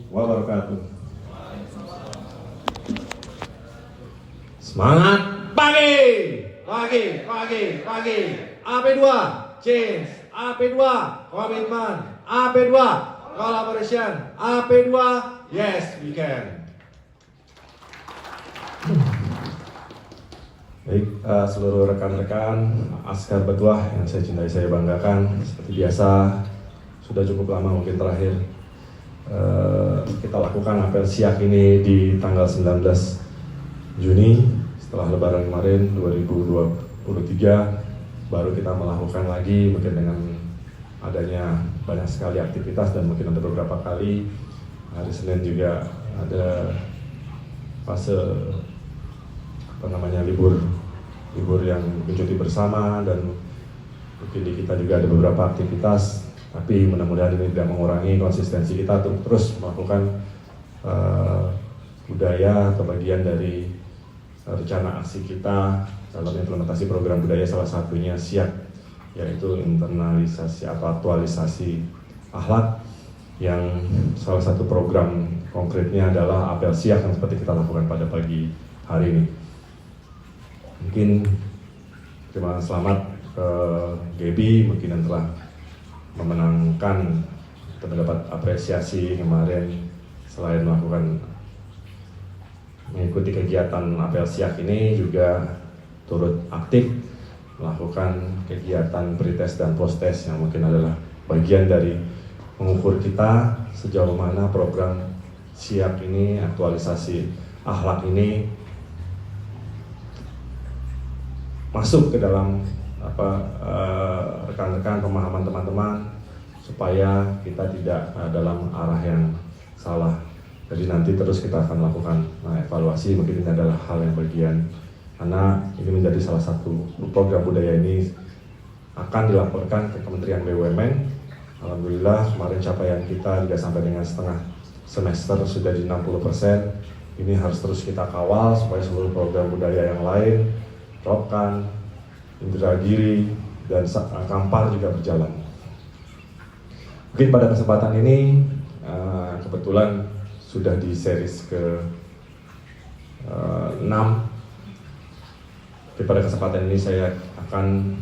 wabarakatuh. Semangat pagi, pagi. AP2 change, AP2 komitmen, AP2 collaboration, AP2 yes we can. Baik, seluruh rekan-rekan Askar Bertuah yang saya cintai, saya banggakan. Seperti biasa, sudah cukup lama mungkin terakhir kita lakukan apel siak ini di tanggal 19 Juni setelah Lebaran kemarin 2023. Baru kita melakukan lagi mungkin dengan adanya banyak sekali aktivitas dan mungkin ada beberapa kali hari Senin juga ada fase libur yang mencuti bersama, dan mungkin di kita juga ada beberapa aktivitas, tapi mudah-mudahan ini tidak mengurangi konsistensi kita untuk terus melakukan budaya atau bagian dari rencana aksi kita dalam implementasi program budaya, salah satunya SIAK, yaitu internalisasi atau aktualisasi akhlak, yang salah satu program konkretnya adalah apel SIAK yang seperti kita lakukan pada pagi hari ini. Mungkin terima selamat ke Gaby mungkin yang telah memenangkan atau mendapat apresiasi kemarin. Selain mengikuti kegiatan apel siak ini, juga turut aktif melakukan kegiatan pretest dan posttest yang mungkin adalah bagian dari mengukur kita sejauh mana program siak ini, aktualisasi akhlak ini masuk ke dalam rekan-rekan, pemahaman teman-teman, supaya kita tidak dalam arah yang salah. Jadi nanti terus kita akan melakukan evaluasi, mungkin ini adalah hal yang bagian, karena ini menjadi salah satu program budaya ini akan dilaporkan ke Kementerian BUMN. Alhamdulillah kemarin capaian kita juga sampai dengan setengah semester sudah di 60%. Ini harus terus kita kawal supaya seluruh program budaya yang lain, Rokan, Indragiri, dan Kampar juga berjalan. Mungkin pada kesempatan ini kebetulan sudah di series ke 6. Tapi pada kesempatan ini saya akan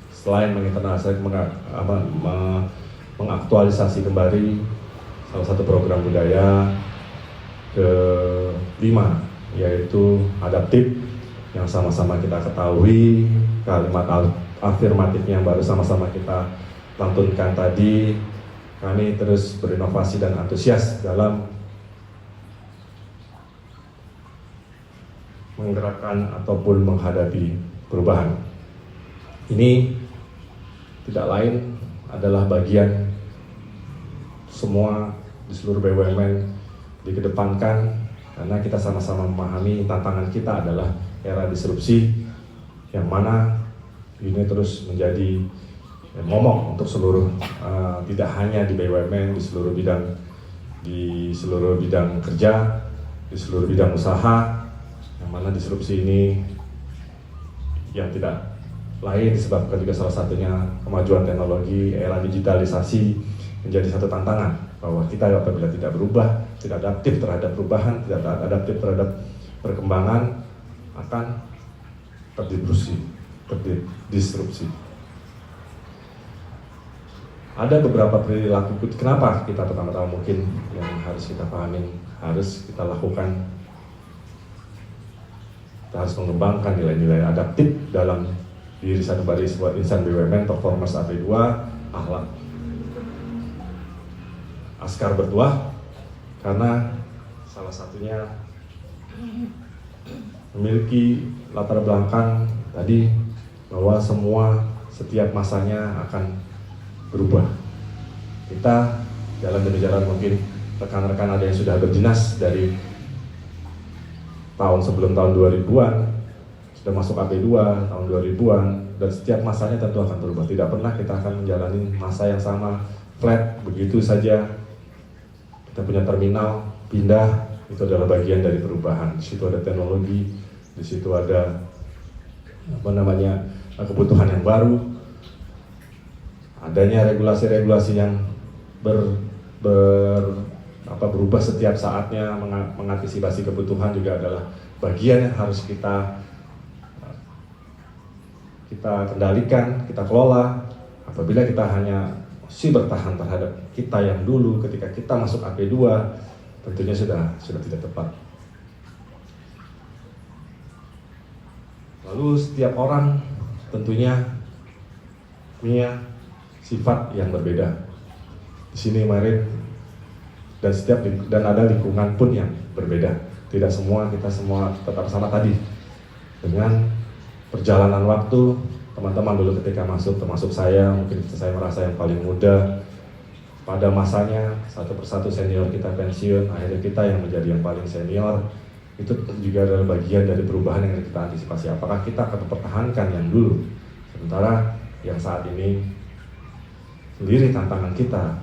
selain mengaktualisasi kembali salah satu program budaya ke-5, yaitu adaptif, yang sama-sama kita ketahui kalimat afirmatifnya yang baru sama-sama kita lantunkan tadi. Kami terus berinovasi dan antusias dalam menggerakkan ataupun menghadapi perubahan. Ini tidak lain adalah bagian semua di seluruh BUMN dikedepankan, karena kita sama-sama memahami tantangan kita adalah era disrupsi, yang mana ini terus menjadi momok untuk seluruh, tidak hanya di BUMN, di seluruh bidang kerja, di seluruh bidang usaha, yang mana disrupsi ini yang tidak lain disebabkan juga salah satunya kemajuan teknologi, era digitalisasi menjadi satu tantangan, bahwa kita apabila tidak berubah, tidak adaptif terhadap perubahan, tidak adaptif terhadap perkembangan, akan terdisrupsi. Ada beberapa perilaku, kenapa kita pertama-tama mungkin yang harus kita pahamin, harus kita lakukan, kita harus mengembangkan nilai-nilai adaptif dalam diri sanubari sebuah insan BUMN, performance AP2, akhlak Askar Bertuah, karena salah satunya memiliki latar belakang tadi bahwa setiap masanya akan berubah. Kita jalan demi jalan, mungkin rekan-rekan ada yang sudah berdinas dari tahun sebelum tahun 2000-an, sudah masuk AP2 tahun 2000-an, dan setiap masanya tentu akan berubah. Tidak pernah kita akan menjalani masa yang sama flat begitu saja. Kita punya terminal, pindah, itu adalah bagian dari perubahan. Di situ ada teknologi, di situ ada kebutuhan yang baru, adanya regulasi-regulasi yang berubah setiap saatnya, mengantisipasi kebutuhan juga adalah bagian yang harus kita kendalikan, kita kelola. Apabila kita hanya bertahan terhadap kita yang dulu ketika kita masuk AP2, tentunya sudah tidak tepat. Lalu setiap orang tentunya punya sifat yang berbeda. Di sini kemarin dan ada lingkungan pun yang berbeda. Tidak semua kita tetap sama tadi. Dengan perjalanan waktu, teman-teman dulu ketika masuk, termasuk saya, mungkin saya merasa yang paling muda. Pada masanya satu persatu senior kita pensiun, akhirnya kita yang menjadi yang paling senior. Itu juga adalah bagian dari perubahan yang kita antisipasi. Apakah kita akan mempertahankan yang dulu, sementara yang saat ini sendiri tantangan kita,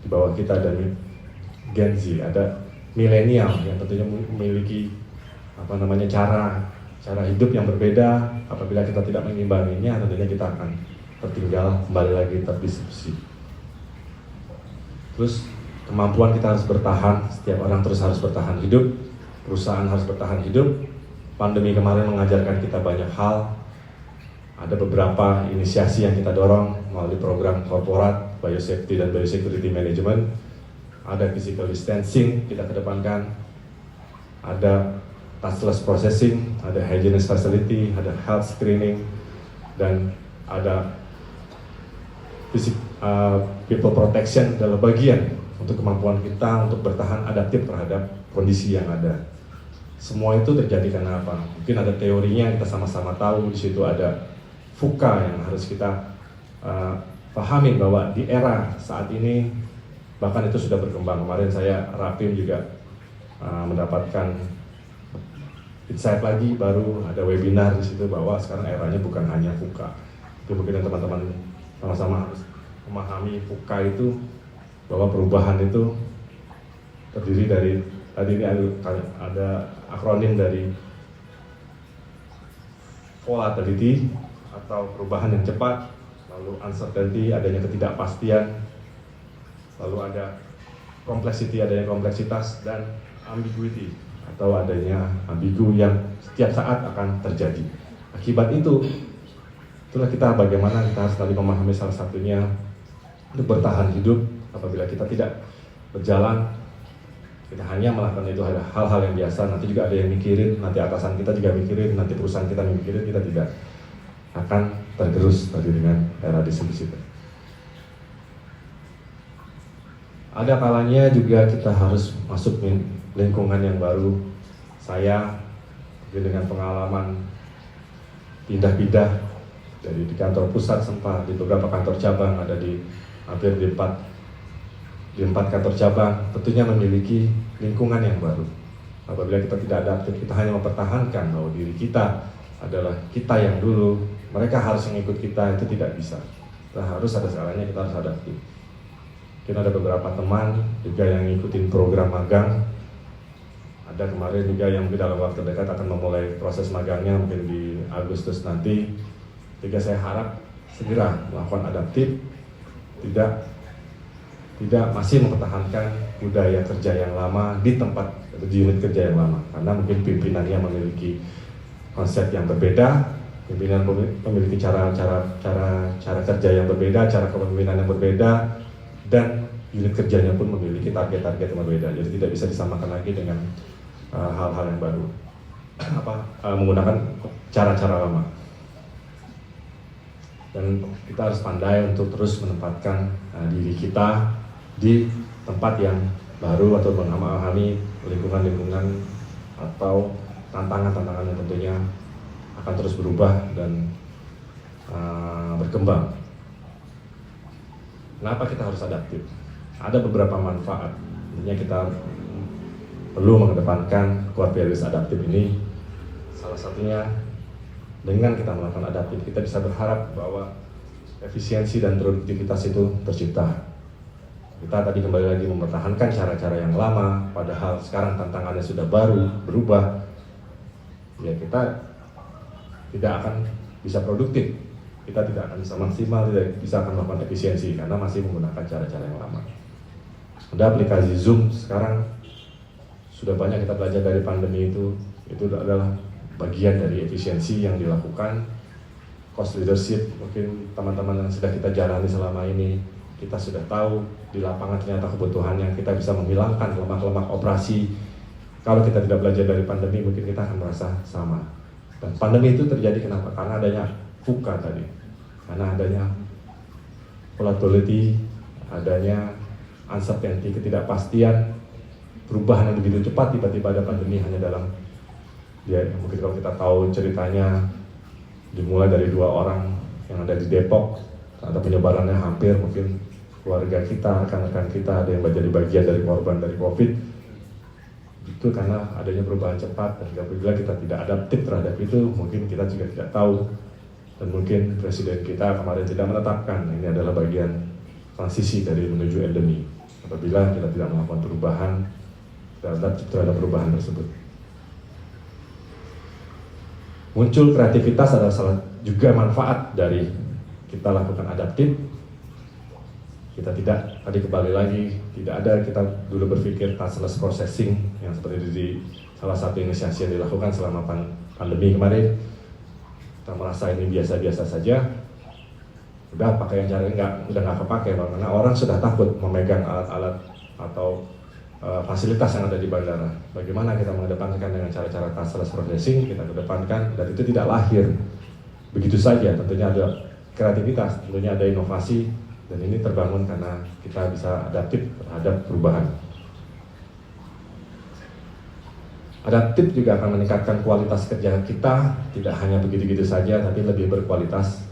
di bawah kita ada Gen Z, ada milenial yang tentunya memiliki cara hidup yang berbeda. Apabila kita tidak mengimbanginya, tentunya kita akan tertinggal, kembali lagi terdistribusi. Terus kemampuan kita harus bertahan, setiap orang terus harus bertahan hidup, perusahaan harus bertahan hidup. Pandemi kemarin mengajarkan kita banyak hal. Ada beberapa inisiasi yang kita dorong melalui program korporat, biosafety dan biosecurity management. Ada physical distancing kita kedepankan, ada touchless processing, ada hygienist facility, ada health screening, dan ada people protection adalah bagian untuk kemampuan kita untuk bertahan adaptif terhadap kondisi yang ada. Semua itu terjadi karena apa? Mungkin ada teorinya, kita sama-sama tahu. Di situ ada VUCA yang harus kita pahami bahwa di era saat ini, bahkan itu sudah berkembang. Kemarin saya Rapim juga mendapatkan insight lagi, baru ada webinar di situ bahwa sekarang eranya bukan hanya VUCA. Itu mungkin teman-teman sama-sama harus memahami VUCA itu, bahwa perubahan itu terdiri dari, tadi ini ada akronim dari volatility atau perubahan yang cepat, lalu uncertainty, adanya ketidakpastian, lalu ada complexity, adanya kompleksitas, dan ambiguity atau adanya ambigu yang setiap saat akan terjadi. Akibat itulah kita bagaimana kita harus tadi memahami salah satunya untuk bertahan hidup. Apabila kita tidak berjalan, kita hanya melakukan itu hal-hal yang biasa, nanti juga ada yang mikirin, nanti atasan kita juga mikirin, nanti perusahaan kita mikirin, kita tidak akan tergerus tadi dengan era distribusi. Ada kalanya juga kita harus masuk lingkungan yang baru. Saya dengan pengalaman pindah-pindah dari di kantor pusat sempat di beberapa kantor cabang, ada di hampir di empat kantor cabang, tentunya memiliki lingkungan yang baru. Apabila kita tidak adaptif, kita hanya mempertahankan bahwa diri kita adalah kita yang dulu, mereka harus mengikut kita, itu tidak bisa. Kita harus ada skalanya, kita harus adaptif. Mungkin ada beberapa teman juga yang ngikutin program magang. Ada kemarin juga yang dalam waktu dekat akan memulai proses magangnya mungkin di Agustus nanti. Jadi saya harap segera melakukan adaptif, tidak masih mempertahankan budaya kerja yang lama di tempat atau di unit kerja yang lama, karena mungkin pimpinannya memiliki konsep yang berbeda, pimpinan memiliki cara kerja yang berbeda, cara kepemimpinan yang berbeda, dan unit kerjanya pun memiliki target-target yang berbeda. Jadi tidak bisa disamakan lagi dengan hal-hal yang baru, menggunakan cara-cara lama. Dan kita harus pandai untuk terus menempatkan diri kita di tempat yang baru atau memahami lingkungan-lingkungan atau tantangan-tantangan yang tentunya akan terus berubah dan berkembang. Kenapa kita harus adaptif? Ada beberapa manfaat. Tentunya kita perlu mengedepankan core values adaptif ini. Salah satunya dengan kita melakukan adaptif, kita bisa berharap bahwa efisiensi dan produktivitas itu tercipta. Kita tadi kembali lagi mempertahankan cara-cara yang lama, padahal sekarang tantangannya sudah baru, berubah. Ya kita tidak akan bisa produktif, kita tidak akan bisa maksimal, tidak bisa akan melakukan efisiensi karena masih menggunakan cara-cara yang lama. Ada aplikasi Zoom sekarang, sudah banyak kita belajar dari pandemi itu adalah bagian dari efisiensi yang dilakukan. Cost leadership, mungkin teman-teman yang sudah kita jalani selama ini, kita sudah tahu di lapangan ternyata kebutuhannya, kita bisa menghilangkan lemak-lemak operasi. Kalau kita tidak belajar dari pandemi, mungkin kita akan merasa sama. Dan pandemi itu terjadi kenapa? Karena adanya VUCA tadi, karena adanya volatility, adanya uncertainty, ketidakpastian, perubahan yang begitu cepat, tiba-tiba ada pandemi hanya dalam mungkin kalau kita tahu ceritanya, dimulai dari 2 orang yang ada di Depok, ada penyebarannya hampir mungkin keluarga kita, rekan-rekan kita ada yang menjadi bagian dari korban dari COVID. Itu karena adanya perubahan cepat, dan apabila kita tidak adaptif terhadap itu, mungkin kita juga tidak tahu. Dan mungkin presiden kita kemarin tidak menetapkan ini adalah bagian transisi dari menuju endemi. Apabila kita tidak melakukan perubahan terhadap perubahan tersebut. Muncul kreativitas adalah salah juga manfaat dari kita lakukan adaptif. Kita tidak, tadi kembali lagi, tidak ada kita dulu berpikir touchless processing yang seperti di salah satu inisiasi yang dilakukan selama pandemi kemarin. Kita merasa ini biasa-biasa saja, udah pakai yang cara udah nggak kepakai, karena orang sudah takut memegang alat-alat atau fasilitas yang ada di bandara. Bagaimana kita mengedepankan dengan cara-cara touchless processing, kita kedepankan, dan itu tidak lahir begitu saja. Tentunya ada kreativitas, tentunya ada inovasi, dan ini terbangun karena kita bisa adaptif terhadap perubahan. Adaptif juga akan meningkatkan kualitas kerja kita, tidak hanya begitu-gitu saja, tapi lebih berkualitas.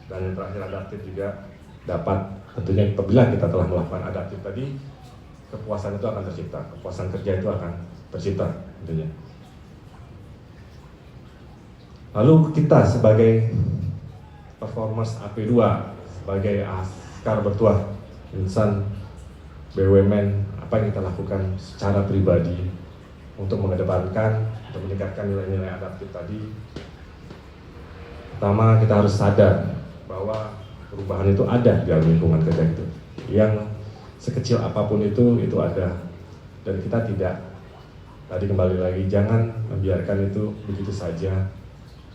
Dan yang terakhir, adaptif juga dapat, tentunya apabila kita telah melakukan adaptif tadi, kepuasan itu akan tercipta, kepuasan kerja itu akan tercipta tentunya. Lalu kita sebagai performers AP2, sebagai askar bertuah, insan BUMN, apa yang kita lakukan secara pribadi untuk mengedepankan, untuk meningkatkan nilai-nilai adaptif tadi? Pertama, kita harus sadar bahwa perubahan itu ada di dalam lingkungan kerja itu, yang sekecil apapun itu ada, dan kita tidak, tadi kembali lagi, jangan membiarkan itu begitu saja.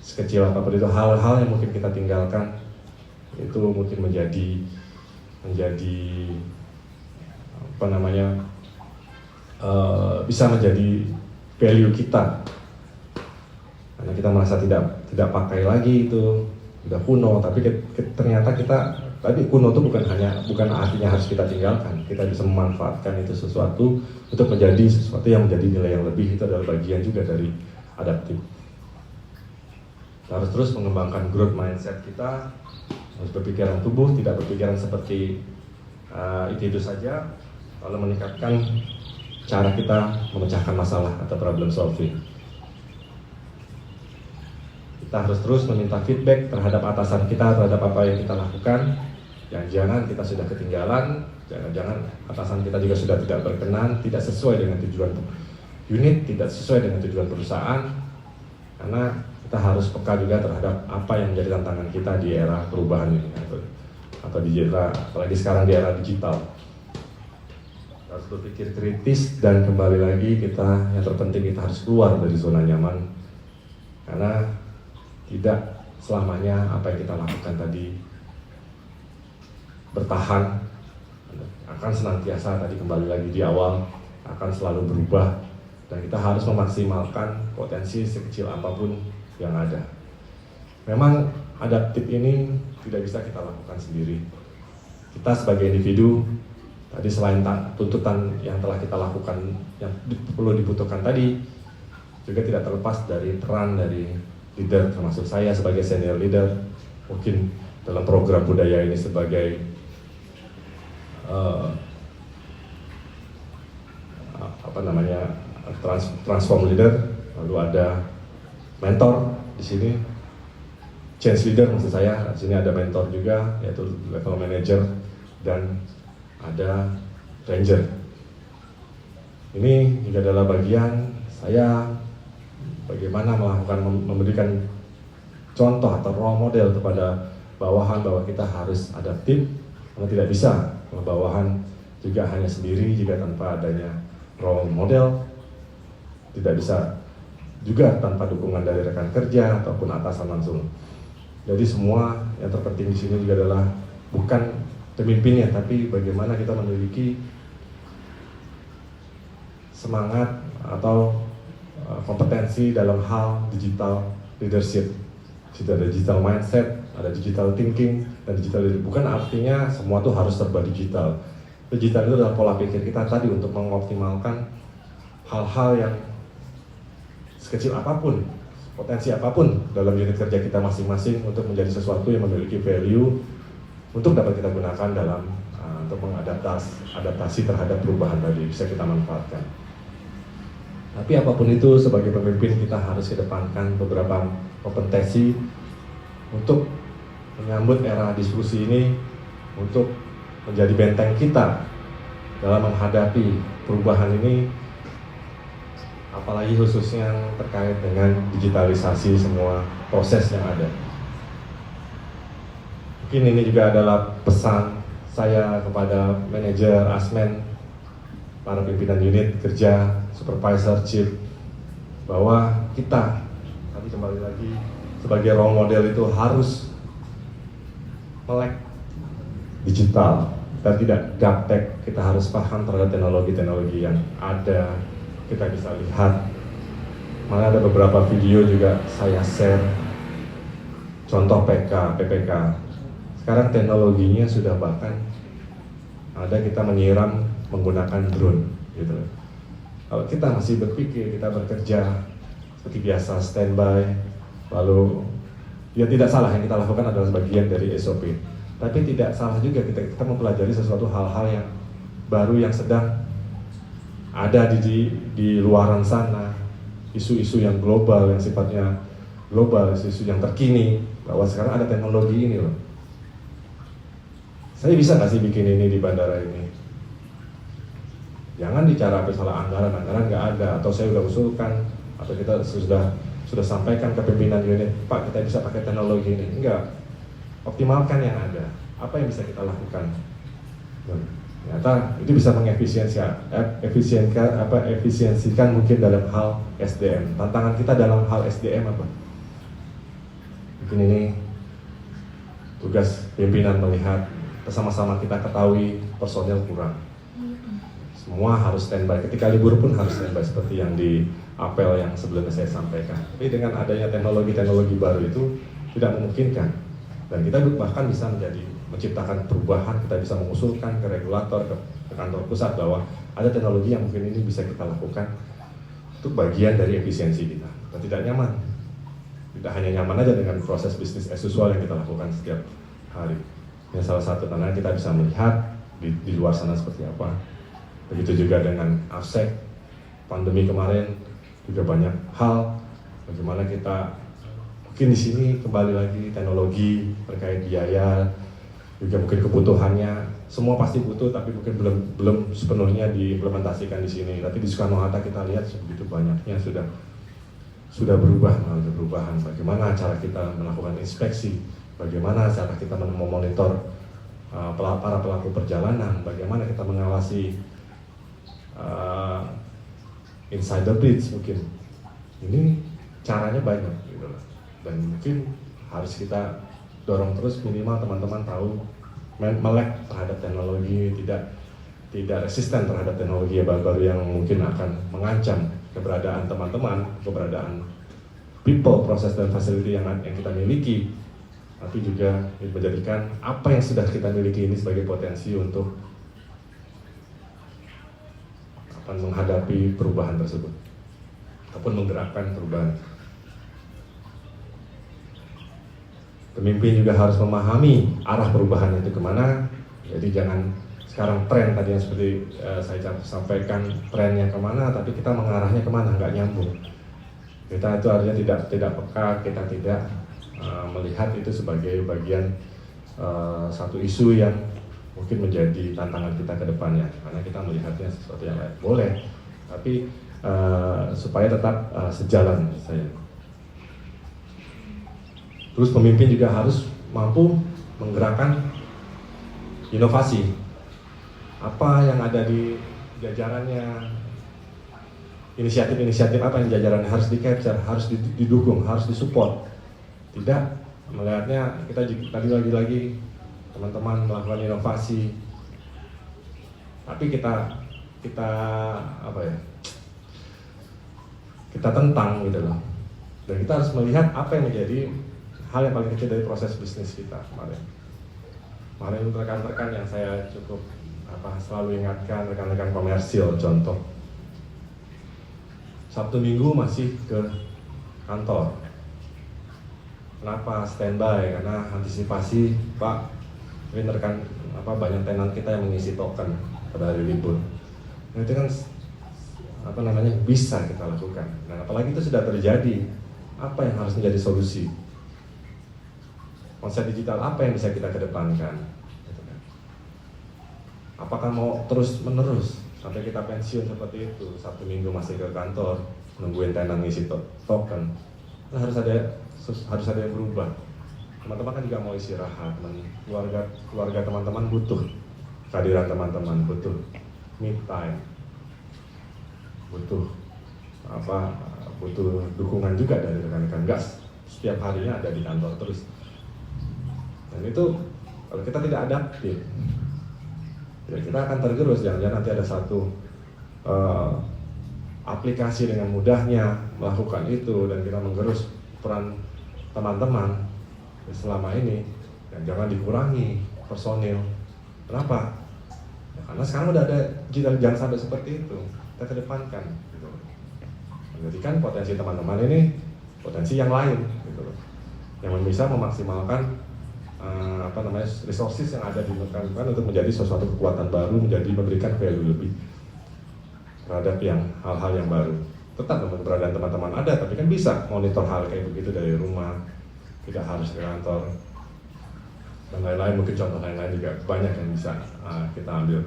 Sekecil apapun itu, hal-hal yang mungkin kita tinggalkan itu mungkin menjadi apa namanya, bisa menjadi value kita, karena kita merasa tidak pakai lagi, itu udah kuno. Tapi ternyata kita tadi, kuno itu bukan artinya harus kita tinggalkan. Kita bisa memanfaatkan itu sesuatu untuk menjadi sesuatu yang menjadi nilai yang lebih. Itu adalah bagian juga dari adaptif. Kita harus terus mengembangkan growth mindset kita, harus berpikiran tubuh, tidak berpikiran seperti itu saja, lalu meningkatkan cara kita memecahkan masalah atau problem solving. Kita harus terus meminta feedback terhadap atasan kita, terhadap apa yang kita lakukan. Jangan-jangan kita sudah ketinggalan, jangan-jangan atasan kita juga sudah tidak berkenan, tidak sesuai dengan tujuan unit, tidak sesuai dengan tujuan perusahaan. Karena kita harus peka juga terhadap apa yang menjadi tantangan kita di era perubahan ini, atau di era, apalagi sekarang di era digital. Kita harus berpikir kritis, dan kembali lagi yang terpenting kita harus keluar dari zona nyaman, karena tidak selamanya apa yang kita lakukan tadi bertahan, akan senantiasa, tadi kembali lagi di awal, akan selalu berubah, dan kita harus memaksimalkan potensi sekecil apapun yang ada. Memang adaptif ini tidak bisa kita lakukan sendiri. Kita sebagai individu, tadi selain tuntutan yang telah kita lakukan, yang perlu dibutuhkan tadi, juga tidak terlepas dari peran dari leader, termasuk saya sebagai senior leader, mungkin dalam program budaya ini sebagai transform leader, lalu ada mentor di sini, change leader maksud saya. Di sini ada mentor juga, yaitu level manager, dan ada ranger. Ini juga adalah bagian saya bagaimana memberikan contoh atau role model kepada bawahan bahwa kita harus adaptif, karena tidak bisa kalau bawahan juga hanya sendiri jika tanpa adanya role model, tidak bisa juga tanpa dukungan dari rekan kerja ataupun atasan langsung. Jadi semua yang terpenting di sini juga adalah bukan pemimpinnya, tapi bagaimana kita memiliki semangat atau kompetensi dalam hal digital leadership. Situ ada digital mindset, ada digital thinking, dan digital leadership. Bukan artinya semua tuh harus serba digital. Digital itu adalah pola pikir kita tadi untuk mengoptimalkan hal-hal yang sekecil apapun, potensi apapun dalam unit kerja kita masing-masing untuk menjadi sesuatu yang memiliki value untuk dapat kita gunakan dalam untuk mengadaptasi terhadap perubahan tadi, bisa kita manfaatkan. Tapi apapun itu, sebagai pemimpin kita harus kedepankan beberapa kompetensi untuk menyambut era diskusi ini, untuk menjadi benteng kita dalam menghadapi perubahan ini, apalagi khususnya yang terkait dengan digitalisasi semua proses yang ada. Mungkin ini juga adalah pesan saya kepada manajer, asmen, para pimpinan unit kerja, supervisor, chief, bahwa kita, tadi kembali lagi, sebagai role model itu harus melek digital. Kita tidak gaptek, kita harus paham terhadap teknologi-teknologi yang ada. Kita bisa lihat, malah ada beberapa video juga saya share, contoh PPK. Sekarang teknologinya sudah bahkan ada kita menyiram menggunakan drone, gitu. Kalau kita masih berpikir kita bekerja seperti biasa standby, lalu ya tidak salah, yang kita lakukan adalah bagian dari SOP. Tapi tidak salah juga kita mempelajari sesuatu hal-hal yang baru yang sedang ada di luaran sana, isu-isu yang global, yang sifatnya global, isu-isu yang terkini, bahwa sekarang ada teknologi ini loh. Saya bisa nggak sih bikin ini di bandara ini? Jangan bicara masalah anggaran nggak ada, atau saya udah usulkan, atau kita sudah sampaikan ke pimpinan unit, Pak kita bisa pakai teknologi ini. Enggak, optimalkan yang ada. Apa yang bisa kita lakukan? Ternyata itu bisa efisiensikan mungkin dalam hal SDM. Tantangan kita dalam hal SDM apa? Mungkin ini tugas pimpinan melihat, bersama-sama kita ketahui personel kurang. Semua harus standby, ketika libur pun harus standby seperti yang di apel yang sebelumnya saya sampaikan. Tapi dengan adanya teknologi baru itu tidak memungkinkan. Dan kita bahkan bisa menciptakan perubahan, kita bisa mengusulkan ke regulator, ke kantor pusat bahwa ada teknologi yang mungkin ini bisa kita lakukan untuk bagian dari efisiensi kita. Kita tidak nyaman, tidak hanya nyaman aja dengan proses bisnis as usual yang kita lakukan setiap hari. Ini salah satu tantangan kita bisa melihat di luar sana seperti apa. Begitu juga dengan AFSEC, pandemi kemarin juga banyak hal, bagaimana kita mungkin di sini kembali lagi teknologi terkait biaya, juga mungkin kebutuhannya, semua pasti butuh tapi mungkin belum sepenuhnya diimplementasikan di sini. Tapi di Soekarno-Hatta kita lihat sebegitu banyaknya sudah berubah, mengalami perubahan. Bagaimana cara kita melakukan inspeksi, bagaimana cara kita memonitor para pelaku perjalanan, bagaimana kita mengawasi insider breach mungkin. Ini caranya banyak gitu loh. Dan mungkin harus kita dorong terus, minimal teman-teman tahu melek terhadap teknologi, tidak resisten terhadap teknologi baru yang mungkin akan mengancam keberadaan teman-teman, keberadaan people, proses dan facility yang kita miliki, tapi juga menjadikan apa yang sudah kita miliki ini sebagai potensi untuk menghadapi perubahan tersebut ataupun menggerakkan perubahan. Pemimpin juga harus memahami arah perubahan itu kemana. Jadi jangan sekarang tren tadi yang seperti saya sampaikan, trennya kemana, tapi kita mengarahnya kemana, nggak nyambung. Kita itu artinya tidak peka, kita tidak melihat itu sebagai bagian satu isu yang mungkin menjadi tantangan kita ke depannya, karena kita melihatnya sesuatu yang lain. Boleh, tapi supaya tetap sejalan saya. Terus pemimpin juga harus mampu menggerakkan inovasi. apa yang ada di jajarannya, inisiatif-inisiatif apa yang jajarannya harus di-capture, harus didukung, harus disupport. Tidak melihatnya kita tadi lagi-lagi teman-teman melakukan inovasi, tapi kita apa ya, kita tentang gitu loh. Dan kita harus melihat apa yang menjadi hal yang paling kecil dari proses bisnis kita kemarin. Kemarin rekan-rekan yang saya cukup selalu ingatkan, rekan-rekan komersil, contoh Sabtu Minggu masih ke kantor. Kenapa standby? Karena antisipasi, Pak, ini rekan banyak tenan kita yang mengisi token pada hari libur. Nah, itu kan bisa kita lakukan. Dan apalagi itu sudah terjadi, apa yang harus menjadi solusi? Konsep digital apa yang bisa kita kedepankan? Apakah mau terus menerus sampai kita pensiun seperti itu, Sabtu Minggu masih ke kantor nungguin tenan ngisi token? Nah, harus ada yang berubah. Teman-teman kan juga mau istirahat, keluarga teman-teman butuh kehadiran teman-teman, butuh me time, butuh dukungan juga dari rekan-rekan gas. Setiap harinya ada di kantor terus. Dan itu kalau kita tidak adaptif, ya kita akan tergerus. Jangan-jangan nanti ada satu aplikasi dengan mudahnya melakukan itu dan kita menggerus peran teman-teman selama ini. Dan jangan dikurangi personil. Kenapa? Ya, karena sekarang udah ada digital, jangan sampai seperti itu. Kita kedepankan gitu. Menjadikan potensi teman-teman ini potensi yang lain gitu loh, yang bisa memaksimalkan resources yang ada di rekan-rekan untuk menjadi sesuatu kekuatan baru, memberikan value lebih terhadap hal-hal yang baru. Tetap keberadaan teman-teman ada, tapi kan bisa monitor hal kayak begitu dari rumah, tidak harus ke kantor dan lain-lain. Mungkin contoh lain-lain juga banyak yang bisa kita ambil.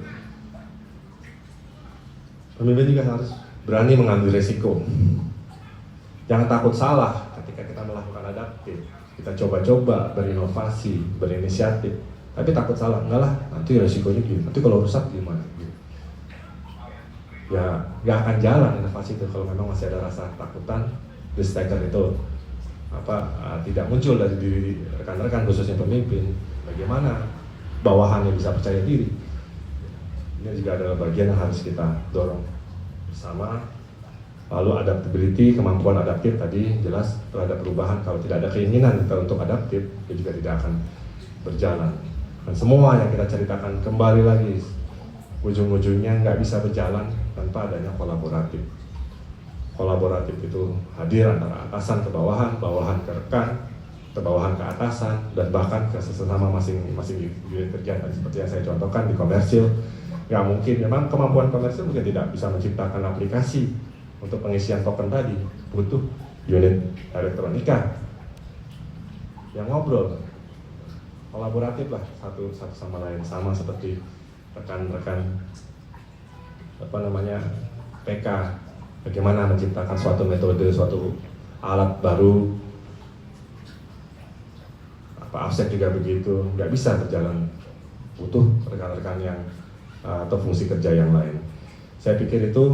Pemimpin juga harus berani mengambil resiko. Jangan takut salah ketika kita melakukan adaptif. Kita coba-coba, berinovasi, berinisiatif, tapi takut salah. Enggak lah, nanti resikonya gini, nanti kalau rusak gimana? Ya, nggak akan jalan inovasi itu kalau memang masih ada rasa takutan, risk taker itu tidak muncul dari diri rekan-rekan, khususnya pemimpin. Bagaimana bawahannya bisa percaya diri? Ini juga adalah bagian yang harus kita dorong bersama. Lalu adaptability, kemampuan adaptif tadi jelas terhadap perubahan. Kalau tidak ada keinginan kita untuk adaptif, dia juga tidak akan berjalan. Dan semua yang kita ceritakan kembali lagi, ujung-ujungnya nggak bisa berjalan tanpa adanya kolaboratif. Kolaboratif itu hadir antara atasan ke bawahan, bawahan ke rekan, ke bawahan ke atasan, dan bahkan ke sesama masing-masing unit kerja. Dan seperti yang saya contohkan di komersil, nggak mungkin, memang kemampuan komersil mungkin tidak bisa menciptakan aplikasi untuk pengisian token tadi, butuh unit elektronika yang ngobrol, kolaboratif lah satu sama lain, sama seperti rekan-rekan PK, bagaimana menciptakan suatu metode, suatu alat baru. Offset juga begitu, nggak bisa berjalan, butuh rekan-rekan yang atau fungsi kerja yang lain. Saya pikir itu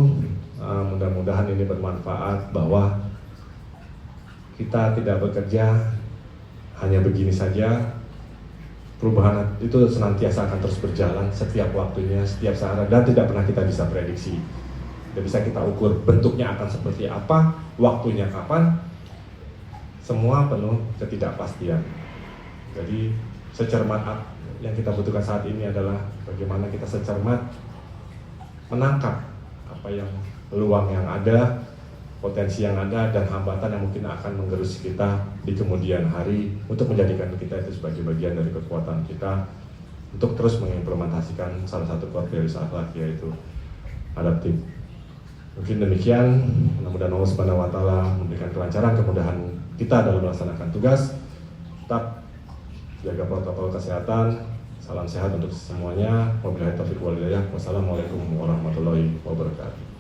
mudah-mudahan ini bermanfaat, bahwa kita tidak bekerja hanya begini saja. Perubahan itu senantiasa akan terus berjalan setiap waktunya, setiap saat, dan tidak pernah kita bisa prediksi. Tidak bisa kita ukur bentuknya akan seperti apa, waktunya kapan, semua penuh ketidakpastian. Jadi secermat yang kita butuhkan saat ini adalah bagaimana kita secermat menangkap apa yang peluang yang ada, potensi yang ada, dan hambatan yang mungkin akan menggerus kita di kemudian hari untuk menjadikan kita itu sebagai bagian dari kekuatan kita untuk terus mengimplementasikan salah satu core values akhlak, yaitu adaptif. Mungkin demikian, mudah-mudahan Allah Subhanahu wa Ta'ala memberikan kelancaran, kemudahan kita dalam melaksanakan tugas. Tetap jaga protokol kesehatan. Salam sehat untuk semuanya. Wabillahi taufiq wal hidayah. Wassalamualaikum warahmatullahi wabarakatuh.